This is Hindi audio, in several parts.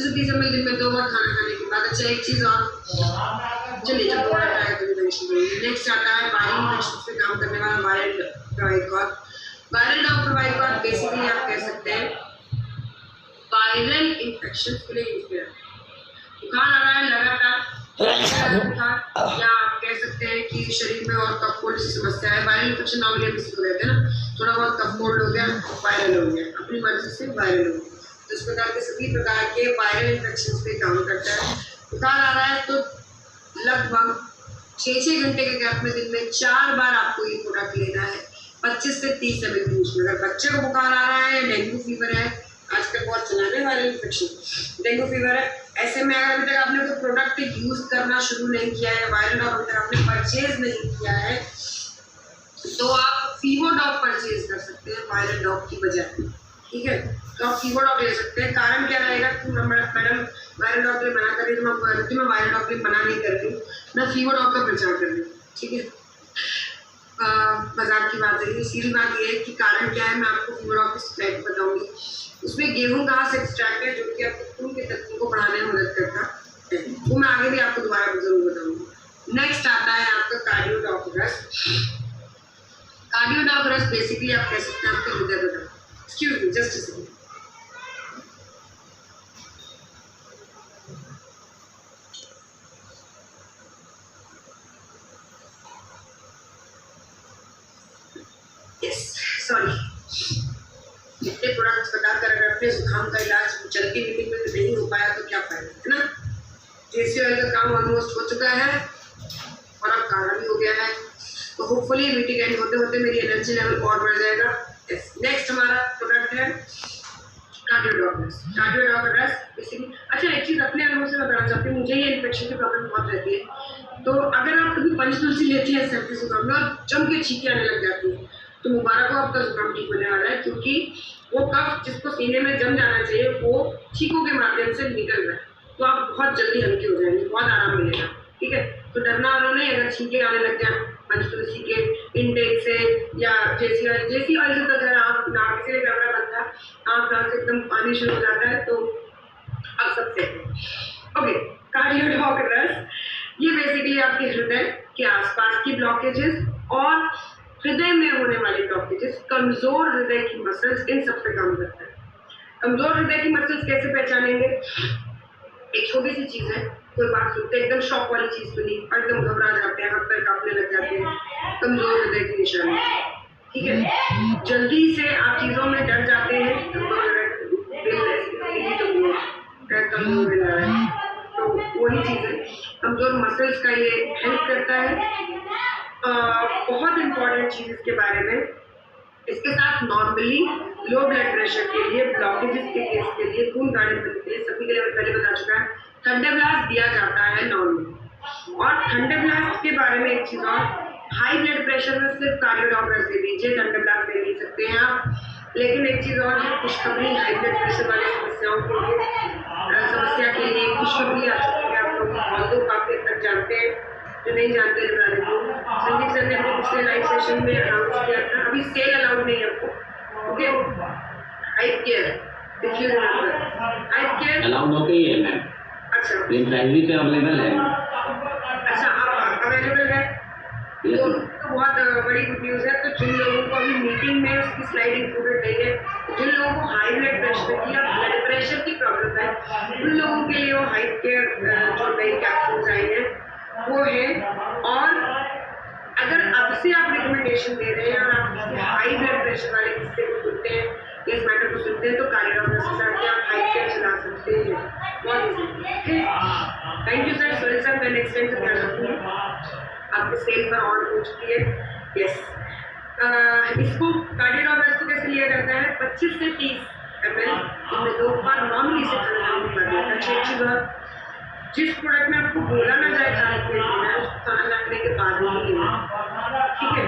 से 30 ml दिन में 2 बार खाना खाने के बाद। अच्छा एक चीज़ और, चलिए जब दोबारा ट्राई करेंगे। नेक्स्ट आता है वायरल इन्फेक्शन पे काम करने वाला वायरल प्रोवाइकॉर। वायरल डॉग प्रोवाइकॉर बेसिकली आप कह सकते हैं वायरल इन्फेक्शन के लिए यूज किया। बुखार आ रहा है लगातार, या आप कह सकते हैं कि शरीर में और कफ कोल्ड की समस्या है। वायरल इन्फेक्शन नॉर्मली हम किसी को कहते हैं ना, थोड़ा बहुत कफ कोल्ड हो गया, वायरल हो गया, अपनी मर्जी से वायरल हो गया। तो इस प्रकार के सभी प्रकार के वायरल इन्फेक्शन पे काम करता है। बुखार आ रहा है तो लगभग 6-6 घंटे के गैप में दिन में 4 बार आपको ये प्रोडक्ट लेना है 25 से 30 ml यूज में। अगर बच्चे को बुखार आ रहा है, डेंगू फीवर है, आजकल बहुत चला है वायरल इन्फेक्शन, डेंगू फीवर है, ऐसे में अगर अभी तक आपने कोई प्रोडक्ट यूज करना शुरू नहीं किया है, वायरल डॉग अभी तक आपने परचेज नहीं किया है, तो आप फीवर डॉग परचेज कर सकते हैं वायरल डॉग की बजाय। ठीक है, तो आप फीवर डॉग ले सकते हैं। कारण क्या रहेगा कि मैडम वायरल डॉग के लिए मना कर रही हूँ, मैं वायरल डॉग के लिए मना नहीं कर रही हूँ, मैं फीवर डॉग का प्रचार कर रही हूँ। ठीक है, मजाक की बात है, सीधी बात ये है कि कारण क्या है, मैं आपको फीवर डॉग की स्ट्रैटेजी बताऊंगी। उसमें गेहूं घास एक्सट्रैक्ट है जो कि आपको खून के तत्वों को बढ़ाने में मदद करता है, वो मैं आगे भी आपको दोबारा जरूर बताऊंगी। नेक्स्ट आता है आपका कार्डियोडॉगरस। कार्डियोडॉगरस बेसिकली आप कह सकते हैं आपके हृदय बदल। Excuse me, just a second. Yes, sorry, जितने प्रोडक्ट्स बताकर अगर अपने जुकाम का इलाज चलती मीटिंग में तो नहीं हो पाया तो क्या फायदा, है ना। जेसी ऑयल का काम ऑलमोस्ट हो चुका है और अब काढ़ा भी हो गया है, तो होपफुली मीटिंग एंड होते होते मेरी एनर्जी लेवल और बढ़ जाएगा। नेक्स्ट हमारा प्रोडक्ट है कार्डियोडॉगरस। कार्डियोडॉगरस बेसिकली, अच्छा एक चीज़ अपने अनुभव से बताना चाहती हूँ, मुझे ये इन्फेक्शन की प्रॉब्लम बहुत रहती है। तो अगर आप कभी पंचतुलसी लेते हैं सर्दी जुकाम में और जम के छींके आने लग जाती है, तो मुबारक हो, आपका जुकाम ठीक होने वाला है, क्योंकि वो कफ जिसको सीने में जम जाना चाहिए वो छींकों के माध्यम से निकल रहा है, तो आप बहुत जल्दी हल्के हो जाएंगे, बहुत आराम मिलेगा। ठीक है, तो डरना वाला नहीं, अगर छींके आने लग जाए पंचतुलसी के इंटेक से या जेसी ऑयल से, तो अगर आप नाक से कैमरा बनता है, आप नाक से एकदम पानी शुरू हो जाता है, तो आप सबसे ओके। कार्डियोडॉगरस ये बेसिकली आपके हृदय के आसपास की ब्लॉकेजेस और हृदय में होने वाले ब्लॉकेजेस, कमजोर हृदय की मसल्स, इन सब पे काम करता है। कमजोर हृदय की मसल्स कैसे पहचानेंगे? एक छोटी सी चीज है, कोई बात सुनते एकदम शॉक वाली चीज सुनी और एकदम घबरा जाते हैं, हाथ पैर कांपने लग जाते हैं, कमजोर हृदय की निशानी। ठीक है, जल्दी से आप चीजों में डर जाते हैं, कमजोर है, तो वही चीज है, कमजोर मसल्स का ये हेल्प करता है। बहुत इंपॉर्टेंट चीज इसके बारे में, इसके साथ नॉर्मली लो ब्लड प्रेशर के लिए, ब्लॉकेजेस के केस के लिए, खून गाढ़े के लिए, सभी के लिए पहले बता चुका है, थंडरब्लास्ट दिया जाता है नॉर्मली। और थंडरब्लास्ट के बारे में एक चीज और, हाई ब्लड प्रेशर में सिर्फ कार्डियोडॉगरस दे दीजिए, थंडरब्लास्ट दे नहीं सकते हैं आप। लेकिन एक चीज और है, खुशखबरी हाई ब्लड प्रेशर वाली समस्याओं के लिए, समस्या के लिए खुशखबरी आ चुकी है, आप लोग काफी हद तक जानते हैं, जो नहीं जानते हैं बता देती हूँ। संदीप सर ने अपने पिछले लाइव सेशन में अनाउंस किया था, अभी सेल अलाउड नहीं है आपको, okay. Hype care, if you remember, hype care allowed हो गई है मैम। अच्छा, लेकिन प्राइस पे अवेलेबल है। अच्छा, आप अवेलेबल है, तो बहुत बड़ी गुड न्यूज़ है। तो जिन लोगों को अभी मीटिंग में उसकी स्लाइड इंक्लूडेड नहीं है, जिन लोगों को हाई ब्लड प्रेशर की या ब्लड प्रेशर की प्रॉब्लम है, उन लोगों के लिए वो हाइप केयर जो नई कैप्सूल्स आई हैं वो है। और अगर अब से आप रिकमेंडेशन दे रहे हैं और आप किसी हाई ब्लड प्रेशर वाले किस्से को सुनते हैं, इस मैटर को सुनते हैं, तो कार्डियोडॉगरस के साथ आप हाई केयर चला सकते हैं, बहुत easy. Thank you sir, sorry sir, मैं नेक्स्ट टाइम से ध्यान रखूँगी। आपके सेल पर ऑन हो चुकी है, यस। इसको कार्डियोडॉगरस को कैसे लिया जाता है? 25 से 30 ml इनमें 2 बार नॉर्मली से खाना कर देता है। छह चीज और, जिस प्रोडक्ट में आपको बोला ना जाए खाने के लिए लेना है, उसको खाना खाने के बाद ही लेना है। ठीक है,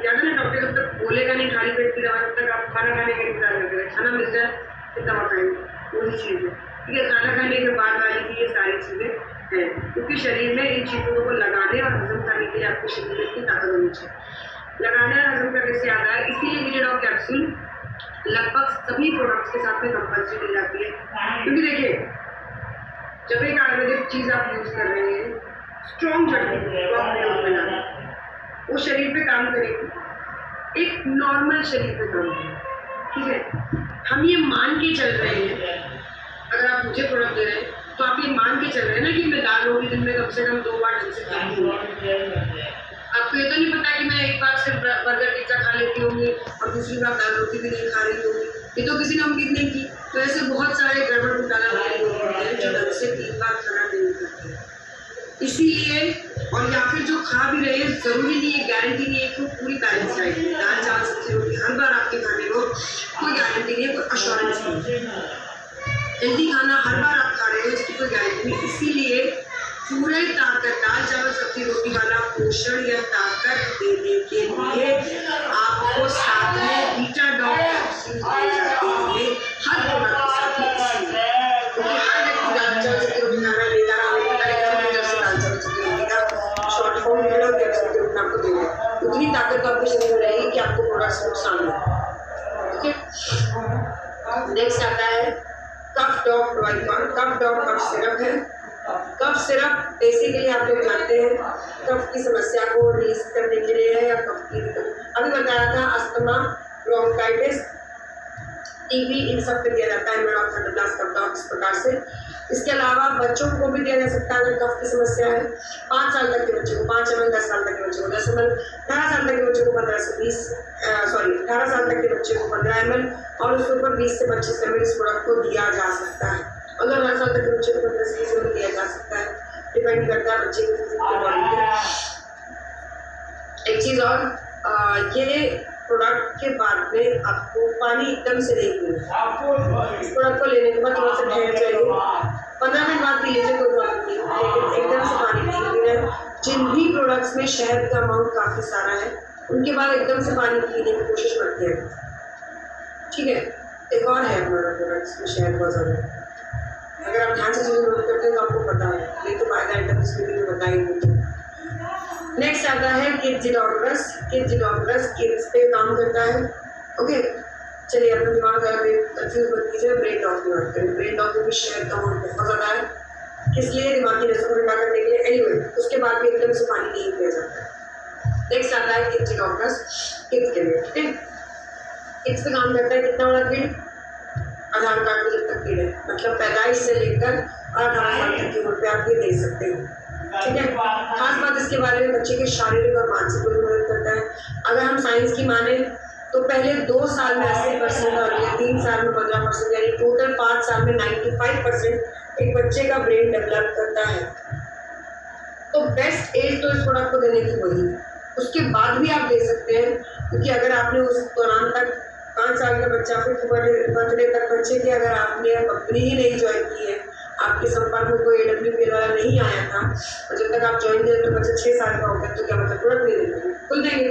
ज़्यादा ना डॉक्टर जब तक बोलेगा नहीं खाली पेट की दवा, तब तक आप खाना खाने का इंतजार करते हैं, खाना मिल जाए फिर दवा खाएंगे, वही चीज़ है। ठीक है, खाना खाने के बाद वाली की ये सारी चीज़ें हैं, क्योंकि शरीर में इन चीज़ों को लगाने और हजम करने के लिए आपके शरीर में इतनी ताकत होनी चाहिए। लगाने और हजम करने से आता है, इसीलिए विजिडॉग कैप्सूल लगभग सभी प्रोडक्ट्स के साथ में कंपल्सरी दी जाती है। क्योंकि देखिए जब एक आयुर्वेदिक चीज़ आप यूज़ कर रहे हैं, स्ट्रॉन्ग जड़ी तो आप प्रयोग में डालें, वो शरीर पे काम करेगी, एक नॉर्मल शरीर पे काम करेगी, ठीक है। हम ये मान के चल रहे हैं, अगर आप मुझे प्रोडक्ट दे रहे हैं तो आप ये मान के चल रहे हैं ना कि मैं दाल रोटी दिन में कम से कम 2 बार ढंग से खाती हूँ। आपको ये तो नहीं पता कि मैं एक बार सिर्फ बर्गर पिज्जा खा लेती होंगी और दूसरी बार दाल रोटी भी नहीं खा रही होंगी, ये तो किसी ने उम्मीद नहीं की। तो ऐसे बहुत सारे गड़बड़ घोटाला वाले लोग होते हैं जो ढंग से 3 बार खाना नहीं खाते। इसीलिए और या फिर जो खा भी रहे हैं, जरूरी नहीं है, गारंटी नहीं है कि वो पूरी बैलेंस डाइट है। दाल चावल सब्जी रोटी हर बार आपके खाने को कोई गारंटी नहीं है, कोई अश्योरेंस नहीं है। हेल्दी खाना हर बार आप खा रहे हो इसकी कोई गारंटी नहीं। इसीलिए पूरे ताकत दाल चावल सब्जी रोटी वाला पोषण या ताकत देने के लिए आपको साथ में बीटा डॉग कैप्सूल दिए जाते हैं हर प्रोडक्ट के साथ में। इसलिए क्योंकि हर व्यक्ति दाल चावल सब्जी रोटी खाना ले जा रहा है, दाल चावल सब्जी रोटी का short form beta dog capsule के रूप में आपको देंगे। उतनी ताकत तो आपके शरीर में रहेगी कि आपको प्रोडक्ट से नुकसान हो। ठीक है, नेक्स्ट आता है कफ डॉग प्रोवाइकॉन। कफ डॉग कफ सिरप है। कफ सिरप बेसिकली आप लोग जानते हैं कफ की समस्या को रिलीज करने के लिए है, या कफ की अभी बताया था अस्थमा, ब्रोंकाइटिस, टीबी, इन सब पे दिया जाता है मेड ऑफ थंडरब्लास्ट कफ डॉग इस प्रकार से। इसके अलावा बच्चों को भी दिया जा सकता है अगर कफ की समस्या है। 5 साल तक के बच्चे को 5 ml, 10 साल तक के बच्चे को 10 ml, 18 साल तक के बच्चे को 15 से 20 18 साल तक के बच्चे को 15 ml और उसके ऊपर 20 से 25 ml इस प्रोडक्ट को दिया जा सकता है। अगर 18 साल तक के बच्चे को 15 से 20 ml दिया जा सकता है, डिपेंड करता है बच्चे की बॉडी पे। एक चीज़ और, ये प्रोडक्ट के बाद में आपको पानी एकदम से नहीं पीना। इस प्रोडक्ट को लेने के बाद थोड़ा सा ठहर जाइए, 15 मिनट बाद पी लीजिए, कोई बात नहीं, लेकिन एकदम से पानी नहीं पीना है। जिन भी प्रोडक्ट्स में शहद का अमाउंट काफ़ी सारा है उनके बाद एकदम से पानी पीने की कोशिश मत करें, ठीक है। एक और है हमारा प्रोडक्ट्स में शहद बहुत ज़्यादा है, अगर आप ध्यान से चीज़ें नोट करते हैं तो आपको पता है, ये तो फायदा आइटम इस वीडियो में बताएंगे। नेक्स्ट आता है किड्जिडोग्रस। किड्जिडोग्रस किड्स पे काम करता है, ओके। चलिए अपना दिमाग कंफ्यूज मत कीजिए, ब्रेन डॉग की बात करें। ब्रेन डॉग में भी शेयर का अमाउंट बहुत ज़्यादा है, किस लिए दिमाग की नसों को ठंडा करने के लिए। एनीवे उसके बाद भी एकदम से पानी नहीं पिया जाता है। नेक्स्ट आता है किड्जिडोग्रस किड्स के लिए, ठीक है। किड्स पे काम करता है कितना बड़ा पीरियड, आधार कार्ड में जब तक पीरियड, मतलब पैदाइश से लेकर 18 साल तक की उम्र पे आप ये दे सकते हैं, ठीक है। खास बात इसके बारे में बच्चे के शारीरिक और मानसिक को भी मदद करता है। अगर हम साइंस की माने तो पहले 2 साल में 80% और अगले 3 साल में 15%, यानी टोटल 5 साल में 95% एक बच्चे का ब्रेन डेवलप करता है। तो बेस्ट एज तो इस प्रोडक्ट को देने की वही, उसके बाद भी आप दे सकते हैं, क्योंकि अगर आपने उस दौरान तक 5 साल का बच्चा फिर बर्थडे तक बच्चे की अगर आपने कंपनी ही नहीं ज्वाइन की है, आपके संपर्क में कोई AWPL वाला नहीं आया था और जब तक आप ज्वाइन करें तो बच्चा 6 साल का होगा, तो क्या मतलब प्रोडक्ट नहीं देंगे, बिल्कुल देंगे।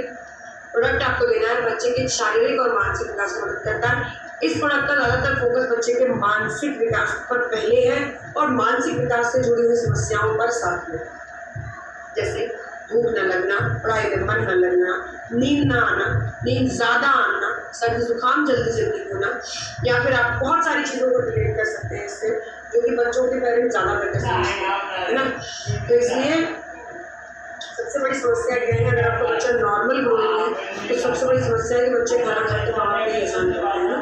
प्रोडक्ट आपको देना है, बच्चे के शारीरिक और मानसिक विकास में मदद करता है। इस प्रोडक्ट का ज़्यादातर फोकस बच्चे के मानसिक विकास पर पहले है और मानसिक विकास से जुड़ी हुई समस्याओं पर साथ में, जैसे भूख न लगना, पढ़ाई में मन न लगना, नींद ना आना, नींद ज़्यादा आना, सर्दी जुकाम जल्दी जल्दी होना, या फिर आप बहुत सारी चीज़ों को रिलेट कर सकते हैं इससे, जो कि बच्चों के पेरेंट्स ज़्यादा बेहतर समझते हैं, है ना। तो इसलिए सबसे बड़ी समस्या ये है, अगर आपका बच्चा नॉर्मल ग्रोइंग है तो सबसे बड़ी समस्या है कि बच्चे खाना खाते वहाँ पे आसान करते हैं ना,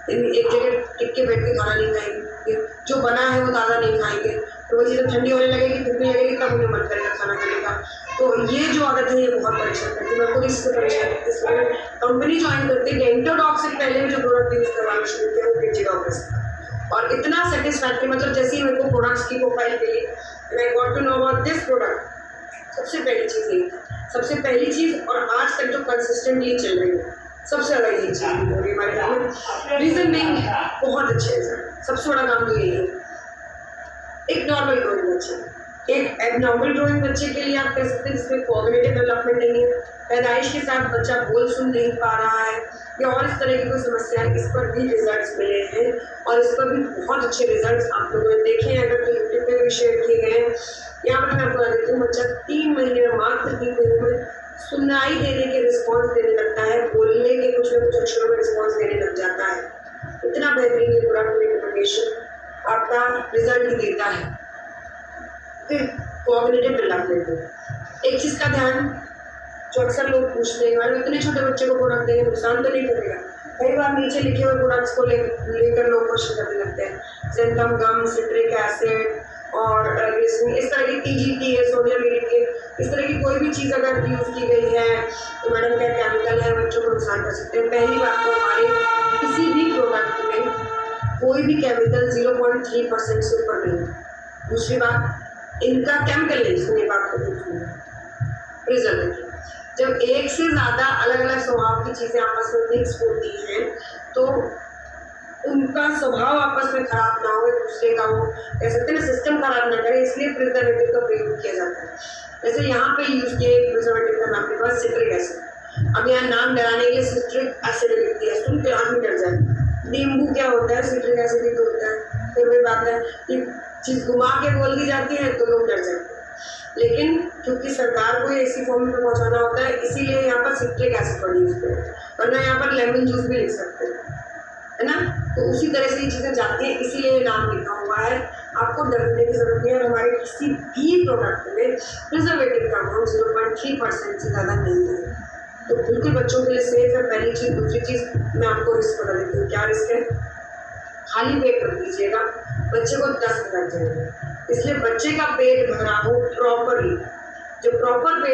एक जगह टिक के बैठ के खाना नहीं खाएंगे, जो बना है वो ताज़ा नहीं खाएंगे, तो वो चीज़ें ठंडी होने लगेगी, भूखने लगेगी, तब उन्हें मन करेगा खाना खाने का। तो ये जो आदत है ये बहुत परेशान करती है, मैं खुद इससे परेशान करती हूँ। इसलिए कंपनी ज्वाइन करती है, डेंटोडॉग से पहले भी जो प्रोडक्ट यूज़ करवाना शुरू किया वो किड्जिडोग्रस था, और इतना सेटिस्फैक्ट्री, मतलब जैसे ही मेरे को प्रोडक्ट्स की प्रोफाइल मिली and I got to know about this product, सबसे पहली चीज़ यही थी, सबसे पहली चीज़, और आज तक जो कंसिस्टेंटली चल रही है सबसे ज़्यादा यही चीज़ हो रही है हमारे घर में। रीज़न नहीं बहुत अच्छे हैं सर, सबसे बड़ा काम तो यही है। एक नॉर्मल ग्रोइंग बच्चे, एक एबनॉर्मल ग्रोइंग बच्चे के लिए आप कह सकते हैं जिसमें कोऑर्डिनेटिव डेवलपमेंट नहीं है, पैदाइश के साथ बच्चा बोल सुन नहीं पा रहा है, या और इस तरह की कोई समस्या है, इस पर भी रिजल्ट्स मिले हैं और इस पर भी बहुत अच्छे रिजल्ट्स आप लोगों ने देखे हैं, अगर तो यूट्यूब पे भी शेयर किए गए हैं। यहाँ पर मैं आपको बता देती हूँ, बच्चा 3 महीने में, मात्र 3 महीने में सुनाई देने के रिस्पॉन्स देने लगता है, बोलने के कुछ न कुछ अक्षरों में रिस्पॉन्स देने लग जाता है। इतना बेहतरीन ये प्रोडक्ट रिकमेंडेशन आपका रिजल्ट ही देता है। फिर कॉग्निटिव डेवलपमेंट। एक चीज़ का ध्यान जो अक्सर लोग पूछते हैं, अगर इतने छोटे बच्चे को प्रोडक्ट देंगे नुकसान तो नहीं करेगा। कई बार नीचे लिखे हुए प्रोडक्ट्स को लेकर लोग क्वेश्चन करने लगते हैं। जेंथम गम, सिट्रिक एसिड और इस तरह की TGT है, सोडियम इरिटेट, इस तरह की कोई भी चीज़ अगर यूज़ की गई है तो मैडम क्या केमिकल है, बच्चों को नुकसान कर सकते हैं। पहली बात तो हमारे किसी भी प्रोडक्ट में कोई भी केमिकल 0.3% से ऊपर नहीं है। दूसरी बात, इनका केमिकल नहीं, सुनिए बात को, प्रिजर्वेटिव। जब एक से ज़्यादा अलग अलग स्वभाव की चीज़ें आपस में मिक्स होती हैं तो उनका स्वभाव आपस में खराब ना हो, एक दूसरे का वो कह सकते हैं ना सिस्टम खराब ना करे, इसलिए प्रिजर्वेटिव का प्रयोग किया जाता है। जैसे यहाँ पे यूज किए प्रिजर्वेटिव का नाम के बाद सिट्रिक एसिड। अब यहाँ नाम डराने के लिए सिट्रिक एसिड लिख दिया, सुन के आदमी डर जाए। नींबू क्या होता है, सिट्रिक एसिड ही तो होता है। फिर वही बात है कि चीज़ घुमा के बोल दी जाती है तो लोग डर जाते हैं। लेकिन क्योंकि सरकार को ऐसी फॉर्म में पहुंचाना होता है, इसीलिए यहाँ पर सिट्रिक एसिड का यूज करते हैं, वरना यहाँ पर लेमन जूस भी लिख सकते हैं, है ना। तो उसी तरह से ये चीज़ें जाती हैं, इसीलिए ये नाम लिखा हुआ है। आपको डरने की जरूरत नहीं है। और हमारे किसी भी प्रोडक्ट में प्रिजर्वेटिव का अमाउंट 0.3% से ज़्यादा नहीं है, तो बिल्कुल बच्चों के लिए सेफ है। पहली चीज़। दूसरी चीज़, मैं आपको रिस्क बता देती हूँ। क्या रिस्क है? खाली पेट रख दीजिएगा, बच्चे को दस्त लग जाएगा। इसलिए बच्चे का पेट भरा हो प्रॉपरली, जो प्रॉपर पेट